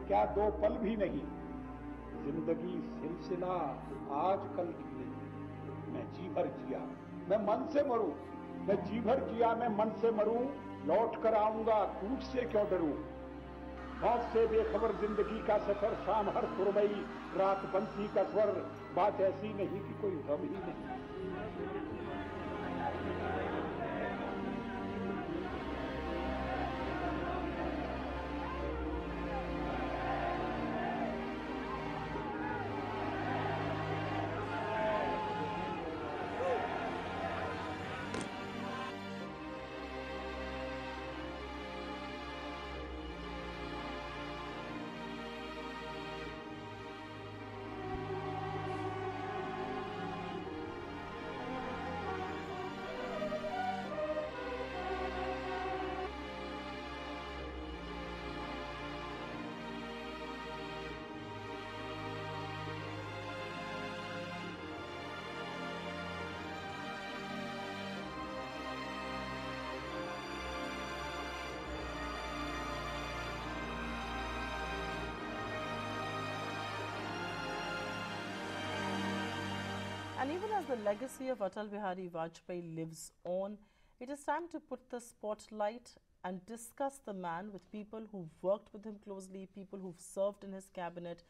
क्या दो पल भी नहीं, जिंदगी सिलसिला आज कल की नहीं। मैं जी भर जिया, मैं मन से मरूं, मैं जी भर जिया, मैं मन से मरूं, लौट कर आऊंगा कूच से क्यों डरूं। मौत से बेखबर जिंदगी का सफर, शाम हर सुरमई रात बंसी का स्वर, बात ऐसी नहीं कि कोई गम ही नहीं। And even as the legacy of Atal Bihari Vajpayee lives on, it is time to put the spotlight and discuss the man with people who've worked with him closely, people who've served in his cabinet,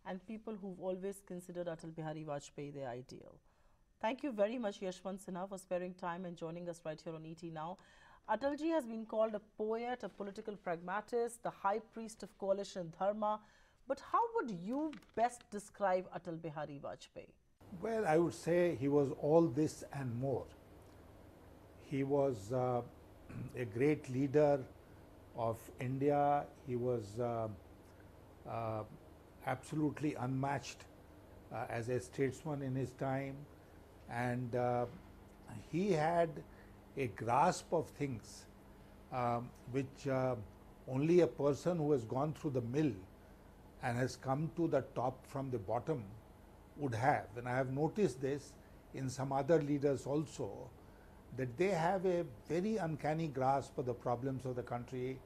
and people who've always considered Atal Bihari Vajpayee their ideal. Thank you very much, Yashwant Sinha, for sparing time and joining us right here on ET Now. Atalji has been called a poet, a political pragmatist, the high priest of coalition dharma. But how would you best describe Atal Bihari Vajpayee? Well, I would say he was all this and more. He was a great leader of India. He was absolutely unmatched as a statesman in his time, and he had a grasp of things which only a person who has gone through the mill and has come to the top from the bottom would have. And I have noticed this in some other leaders also, that they have a very uncanny grasp of the problems of the country,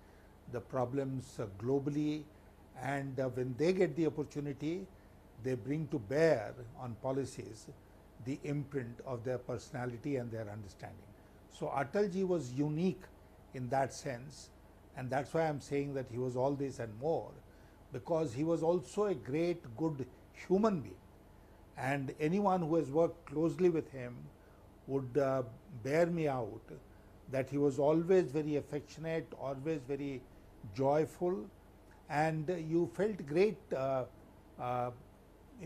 the problems globally, and when they get the opportunity, they bring to bear on policies the imprint of their personality and their understanding. So Atalji was unique in that sense, and that's why I'm saying that he was all this and more, because he was also a great, good human being. And anyone who has worked closely with him would bear me out that he was always very affectionate, always very joyful, and you felt great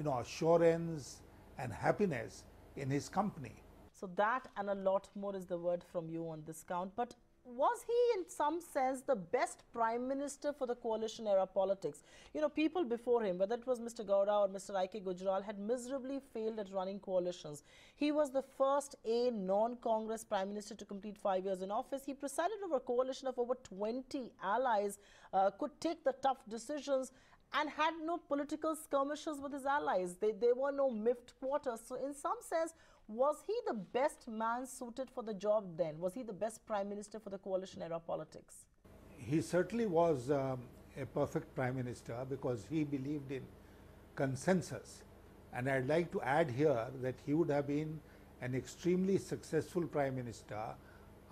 assurance and happiness in his company. So that and a lot more is the word from you on this count. But was he in some sense the best prime minister for the coalition era politics? You know, people before him, whether it was Mr. Gowda or Mr. I.K. Gujral, had miserably failed at running coalitions. He was the first non-Congress prime minister to complete 5 years in office. He presided over a coalition of over 20 allies, could take the tough decisions, and had no political skirmishes with his allies. There were no miffed quarters. So in some sense, was he the best man suited for the job then? Was he the best prime minister for the coalition era politics? He certainly was a perfect prime minister because he believed in consensus. And I'd like to add here that he would have been an extremely successful prime minister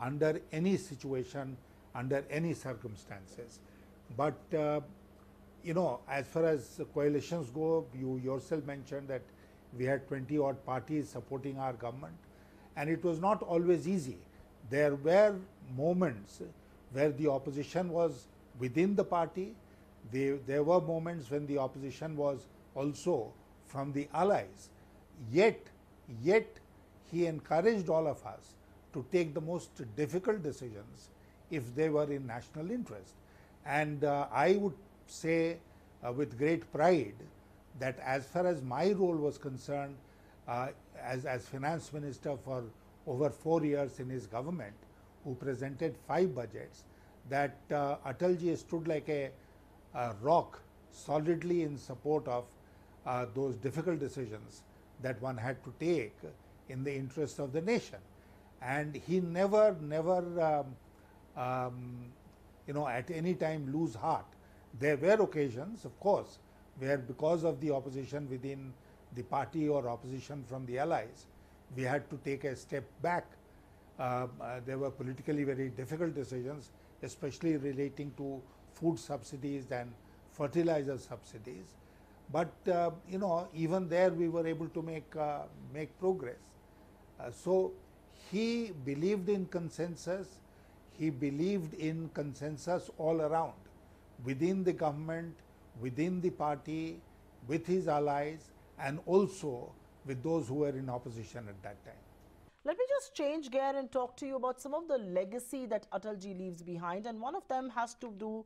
under any situation, under any circumstances. But as far as coalitions go, you yourself mentioned that we had 20 odd parties supporting our government, and it was not always easy. There were moments where the opposition was within the party. There were moments when the opposition was also from the allies. Yet he encouraged all of us to take the most difficult decisions if they were in national interest. And I would say with great pride that as far as my role was concerned, as finance minister for over 4 years in his government, who presented 5 budgets, that Atalji stood like a rock solidly in support of those difficult decisions that one had to take in the interest of the nation. And he never at any time lose heart There were occasions, of course, where because of the opposition within the party or opposition from the allies, we had to take a step back. There were politically very difficult decisions, especially relating to food subsidies and fertilizer subsidies. But you know, even there we were able to make progress. So he believed in consensus. He believed in consensus all around, within the government, within the party, with his allies, and also with those who were in opposition at that time. Let me just change gear and talk to you about some of the legacy that Atalji leaves behind, and one of them has to do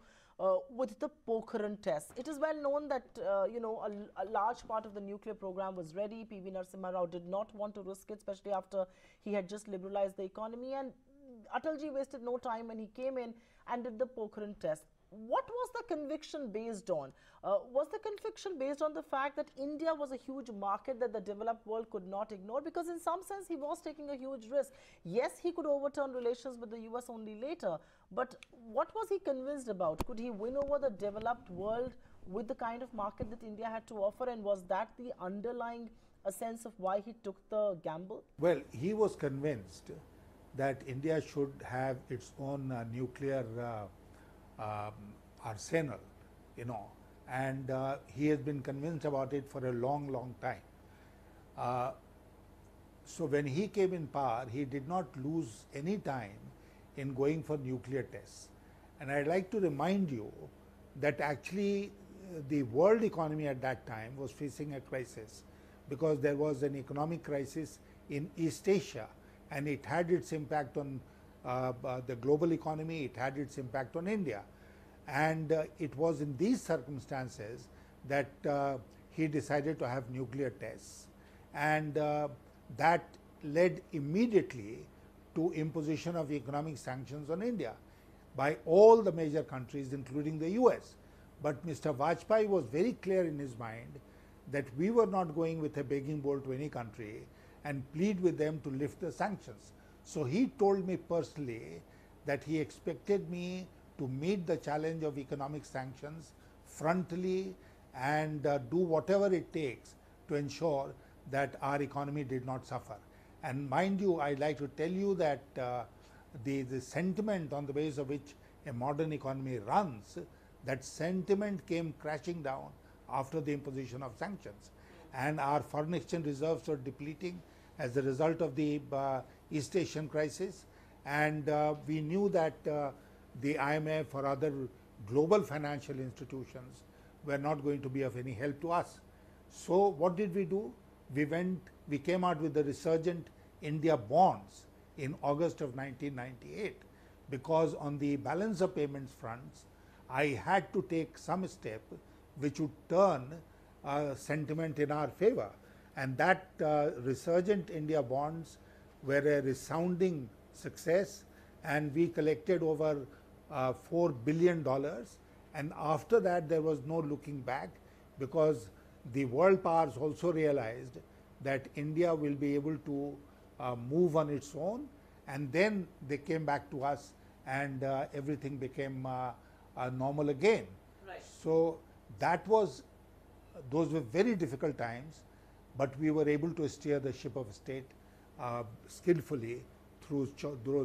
with the Pokhran test. It is well known that you know, a large part of the nuclear program was ready. PV Narasimha Rao did not want to risk it, especially after he had just liberalized the economy, and Atalji wasted no time when he came in and did the Pokhran test. What was the conviction based on? Was the conviction based on the fact that India was a huge market that the developed world could not ignore? Because in some sense, he was taking a huge risk. Yes, he could overturn relations with the US only later, but what was he convinced about? Could he win over the developed world with the kind of market that India had to offer? And was that the underlying sense of why he took the gamble? Well, he was convinced that India should have its own nuclear arsenal, you know, and he has been convinced about it for a long, long time. So when he came in power, he did not lose any time in going for nuclear tests. And I'd like to remind you that actually the world economy at that time was facing a crisis, because there was an economic crisis in East Asia, and it had its impact on the global economy, it had its impact on India. And it was in these circumstances that he decided to have nuclear tests, and that led immediately to imposition of economic sanctions on India by all the major countries, including the US. But Mr. Vajpayee was very clear in his mind that we were not going with a begging bowl to any country and plead with them to lift the sanctions. So he told me personally that he expected me to meet the challenge of economic sanctions frontally and do whatever it takes to ensure that our economy did not suffer. And mind you, I'd like to tell you that the sentiment on the basis of which a modern economy runs, that sentiment came crashing down after the imposition of sanctions. And our foreign exchange reserves were depleting as a result of the East Asian crisis. And we knew that the IMF or other global financial institutions were not going to be of any help to us. So what did we do? We came out with the resurgent India bonds in August of 1998, because on the balance of payments fronts, I had to take some step which would turn sentiment in our favor. And that resurgent India bonds were a resounding success, and we collected over $4 billion. And after that, there was no looking back, because the world powers also realized that India will be able to move on its own, and then they came back to us, and everything became normal again. Right. So that was, those were very difficult times, but we were able to steer the ship of state skillfully through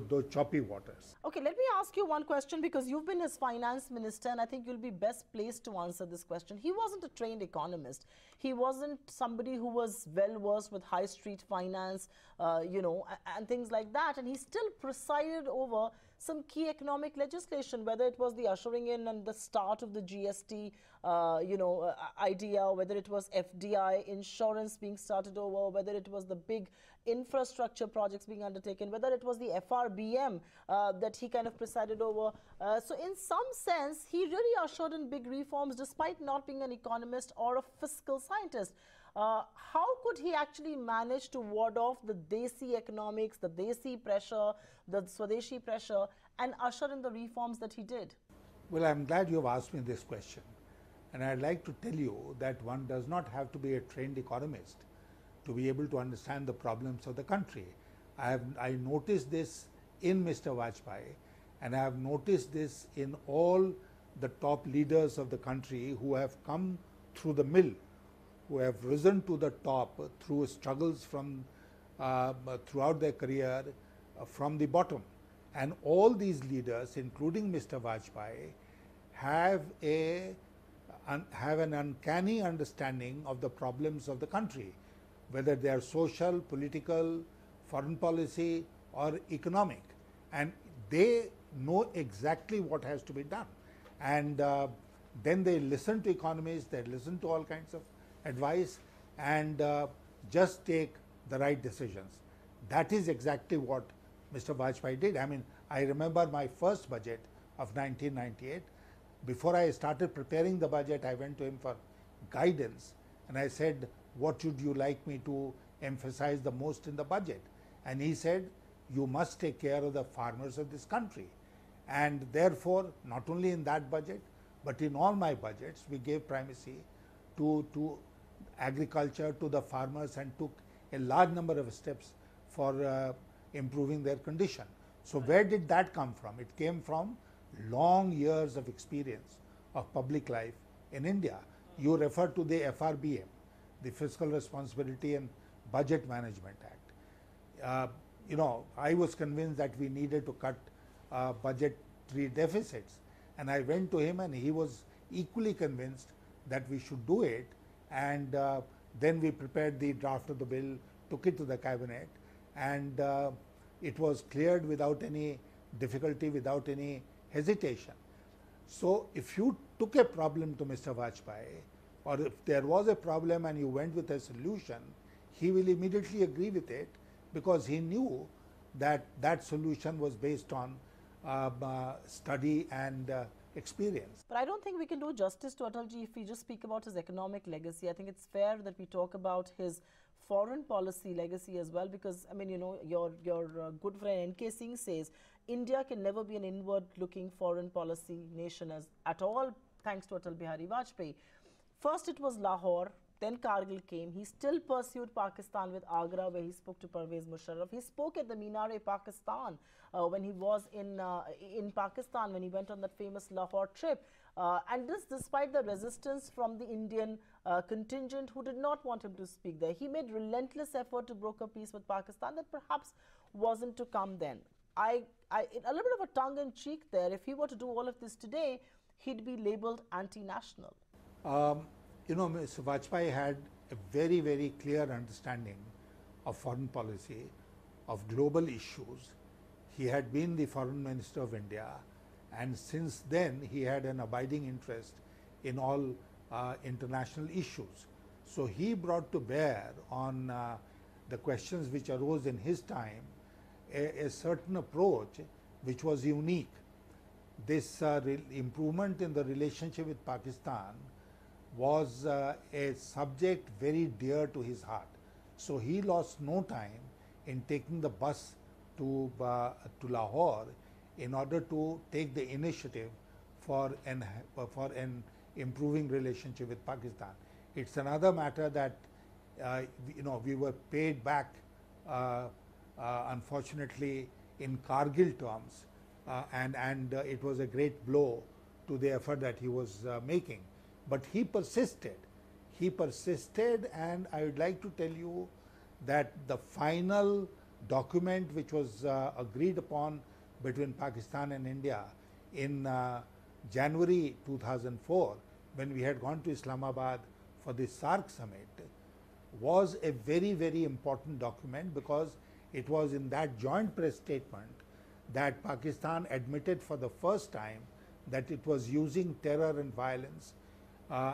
those choppy waters. Okay, let me ask you one question, because you've been his finance minister, and I think you'll be best placed to answer this question. He wasn't a trained economist. He wasn't somebody who was well versed with high street finance, you know, and things like that. And he still presided over some key economic legislation, whether it was the ushering in and the start of the GST, you know, idea, whether it was FDI insurance being started over, whether it was the big infrastructure projects being undertaken, whether it was the FRBM that he kind of presided over. So in some sense, he really ushered in big reforms despite not being an economist or a fiscal scientist. How could he actually manage to ward off the Desi economics, the Desi pressure, the Swadeshi pressure, and usher in the reforms that he did? Well, I'm glad you have asked me this question. And I'd like to tell you that one does not have to be a trained economist to be able to understand the problems of the country. I noticed this in Mr. Vajpayee, and I have noticed this in all the top leaders of the country who have come through the mill, who have risen to the top through struggles from throughout their career from the bottom. And all these leaders, including Mr. Vajpayee, have an uncanny understanding of the problems of the country, whether they are social, political, foreign policy or economic, and they know exactly what has to be done. And then they listen to economists, they listen to all kinds of advice, and just take the right decisions. That is exactly what Mr. Vajpayee did. I mean, I remember my first budget of 1998. Before I started preparing the budget, I went to him for guidance, and I said, what should you like me to emphasize the most in the budget? And he said, you must take care of the farmers of this country. And therefore, not only in that budget, but in all my budgets, we gave primacy to agriculture, to the farmers, and took a large number of steps for improving their condition. So where did that come from? It came from long years of experience of public life in India. You refer to the FRBM, the Fiscal Responsibility and Budget Management Act. You know, I was convinced that we needed to cut budgetary deficits, and I went to him and he was equally convinced that we should do it, and then we prepared the draft of the bill, took it to the cabinet, and it was cleared without any difficulty, without any hesitation. So if you took a problem to Mr. Vajpayee, or if there was a problem and you went with a solution, he will immediately agree with it, because he knew that that solution was based on study and experience. But I don't think we can do justice to Atalji if we just speak about his economic legacy. I think it's fair that we talk about his foreign policy legacy as well, because I mean, you know, your good friend N.K. Singh says India can never be an inward-looking foreign policy nation at all, thanks to Atal Bihari Vajpayee. First it was Lahore, then Kargil came. He still pursued Pakistan with Agra, where he spoke to Pervez Musharraf. He spoke at the Minar-e-Pakistan when he was in Pakistan, when he went on that famous Lahore trip. And this despite the resistance from the Indian contingent who did not want him to speak there. He made relentless effort to broker peace with Pakistan that perhaps wasn't to come then. A little bit of a tongue-in-cheek there. If he were to do all of this today, he'd be labeled anti-national. You know, Mr. Vajpayee had a very, very clear understanding of foreign policy, of global issues. He had been the foreign minister of India, and since then he had an abiding interest in all international issues. So he brought to bear on the questions which arose in his time a certain approach which was unique. This improvement in the relationship with Pakistan was a subject very dear to his heart. So he lost no time in taking the bus to Lahore in order to take the initiative for an improving relationship with Pakistan. It's another matter that you know, we were paid back unfortunately in Kargil terms, and it was a great blow to the effort that he was making. But he persisted, and I would like to tell you that the final document which was agreed upon between Pakistan and India in January 2004, when we had gone to Islamabad for the SAARC summit, was a very, very important document, because it was in that joint press statement that Pakistan admitted for the first time that it was using terror and violence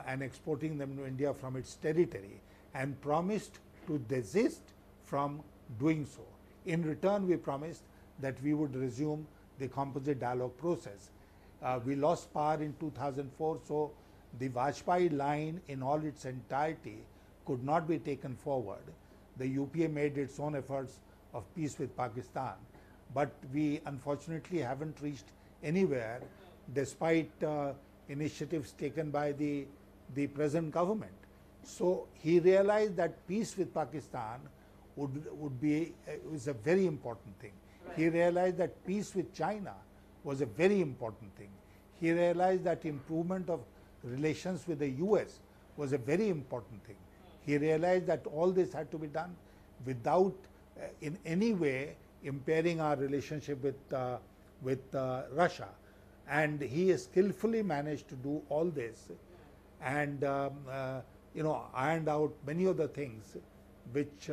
and exporting them to India from its territory, and promised to desist from doing so. In return, we promised that we would resume the composite dialogue process. We lost power in 2004, so the Vajpayee line in all its entirety could not be taken forward. The UPA made its own efforts of peace with Pakistan, but we unfortunately haven't reached anywhere despite initiatives taken by the present government. So he realized that peace with Pakistan was a very important thing. Right. He realized that peace with China was a very important thing. he realized that improvement of relations with the US was a very important thing. He realized that all this had to be done without in any way impairing our relationship with Russia. And he skillfully managed to do all this and ironed out many of the things which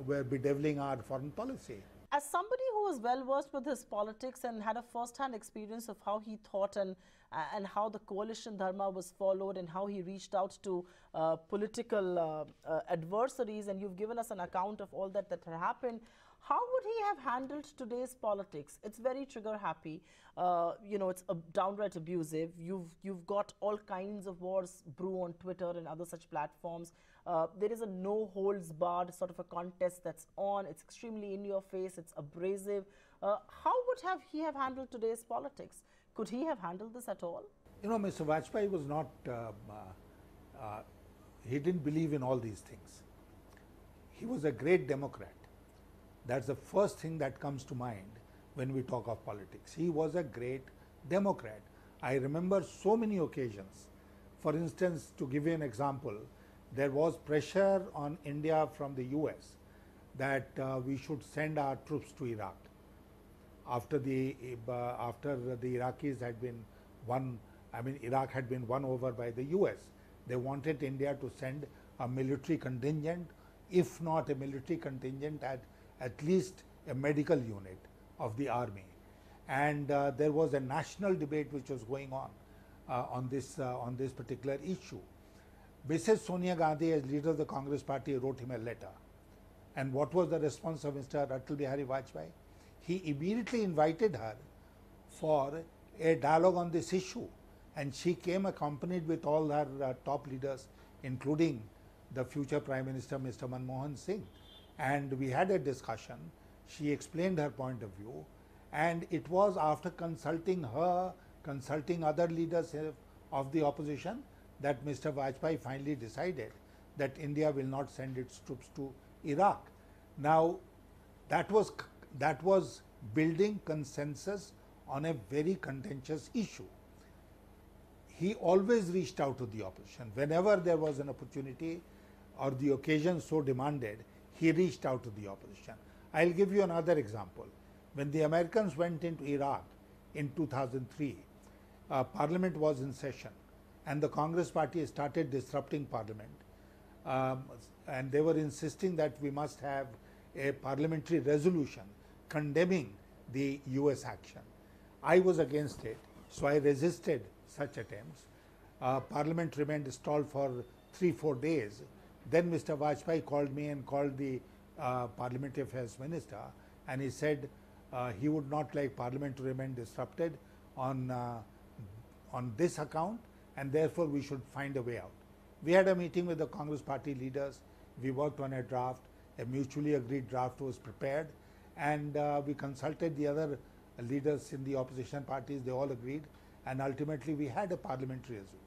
were bedeviling our foreign policy. As somebody who was well versed with his politics and had a first-hand experience of how he thought and how the coalition dharma was followed and how he reached out to political adversaries, and you've given us an account of all that had happened, how would he have handled today's politics? It's very trigger happy. It's downright abusive. You've got all kinds of wars brew on Twitter and other such platforms. There is a no holds barred sort of a contest that's on. It's extremely in your face. It's abrasive. How would he have handled today's politics? Could he have handled this at all? Mr. Vajpayee was not, he didn't believe in all these things. He was a great Democrat. That's the first thing that comes to mind when we talk of politics. He was a great Democrat. I remember so many occasions. For instance, to give you an example, there was pressure on India from the US that we should send our troops to Iraq. After the Iraqis had been won, Iraq had been won over by the US. They wanted India to send a military contingent, if not a military contingent, at least a medical unit of the army. And there was a national debate which was going on this particular issue. Mrs. Sonia Gandhi, as leader of the Congress party, wrote him a letter. And what was the response of Mr. Atal Bihari Vajpayee? He immediately invited her for a dialogue on this issue. And she came accompanied with all her top leaders, including the future Prime Minister, Mr. Manmohan Singh. And we had a discussion. She explained her point of view. And it was after consulting her, consulting other leaders of the opposition, that Mr. Vajpayee finally decided that India will not send its troops to Iraq. Now, that was building consensus on a very contentious issue. He always reached out to the opposition. Whenever there was an opportunity or the occasion so demanded, he reached out to the opposition. I'll give you another example. When the Americans went into Iraq in 2003, Parliament was in session and the Congress party started disrupting Parliament. And they were insisting that we must have a parliamentary resolution condemning the US action. I was against it, so I resisted such attempts. Parliament remained stalled for 3-4 days. Then Mr. Vajpayee called me and called the Parliamentary Affairs Minister, and he said he would not like Parliament to remain disrupted on this account, and therefore we should find a way out. We had a meeting with the Congress party leaders. We worked on a draft. A mutually agreed draft was prepared, and we consulted the other leaders in the opposition parties. They all agreed, and ultimately we had a parliamentary resolution.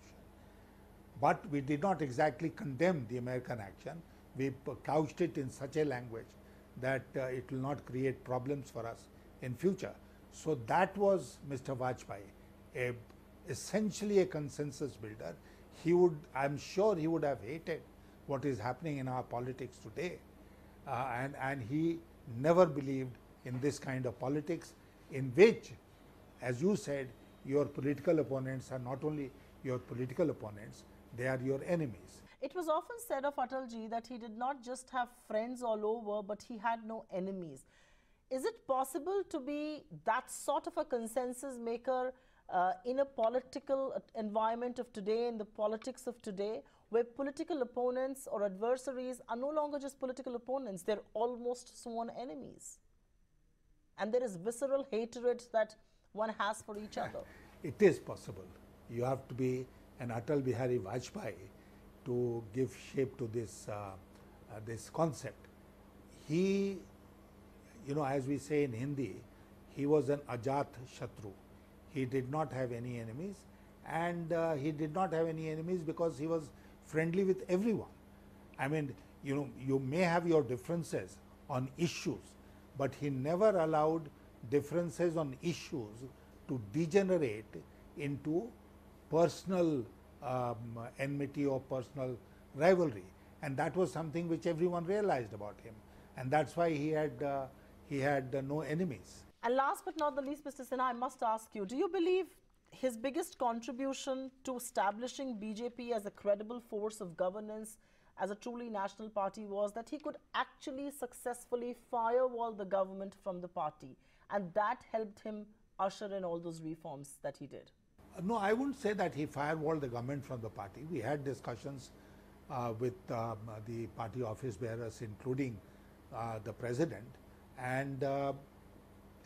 But we did not exactly condemn the American action. We couched it in such a language that it will not create problems for us in future. So that was Mr. Vajpayee, essentially a consensus builder. I'm sure he would have hated what is happening in our politics today. And he never believed in this kind of politics in which, as you said, your political opponents are not only your political opponents, they are your enemies. It was often said of Atalji that he did not just have friends all over, but he had no enemies. Is it possible to be that sort of a consensus maker in a political environment of today, in the politics of today, where political opponents or adversaries are no longer just political opponents, they're almost sworn enemies? And there is visceral hatred that one has for each other. It is possible. You have to be an Atal Bihari Vajpayee to give shape to this, this concept. He, as we say in Hindi, he was an Ajat Shatru. He did not have any enemies, and he did not have any enemies because he was friendly with everyone. I mean, you may have your differences on issues, but he never allowed differences on issues to degenerate into personal enmity or personal rivalry, and that was something which everyone realized about him, and that's why he had no enemies. And last but not the least, Mr. Sinha, I must ask you, do you believe his biggest contribution to establishing BJP as a credible force of governance, as a truly national party, was that he could actually successfully firewall the government from the party, and that helped him usher in all those reforms that he did? No, I wouldn't say that he firewalled the government from the party. We had discussions with the party office bearers, including the president, and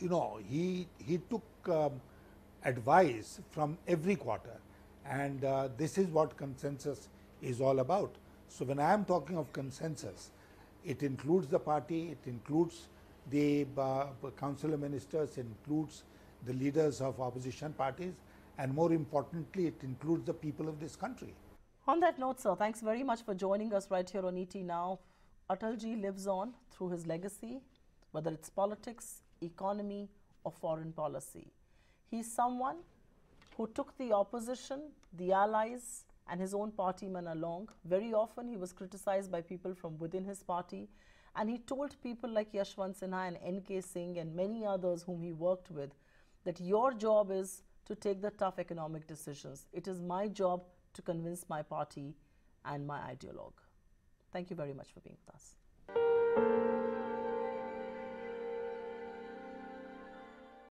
you know, he took advice from every quarter, and this is what consensus is all about. So when I am talking of consensus, it includes the party, it includes the council of ministers, it includes the leaders of opposition parties, and more importantly, it includes the people of this country. On that note, sir, thanks very much for joining us right here on ET Now. Atalji lives on through his legacy, whether it's politics, economy, or foreign policy. He's someone who took the opposition, the allies, and his own partymen along. Very often he was criticized by people from within his party, and he told people like Yashwant Sinha and N.K. Singh and many others whom he worked with that your job is to take the tough economic decisions. It is my job to convince my party and my ideologue. Thank you very much for being with us.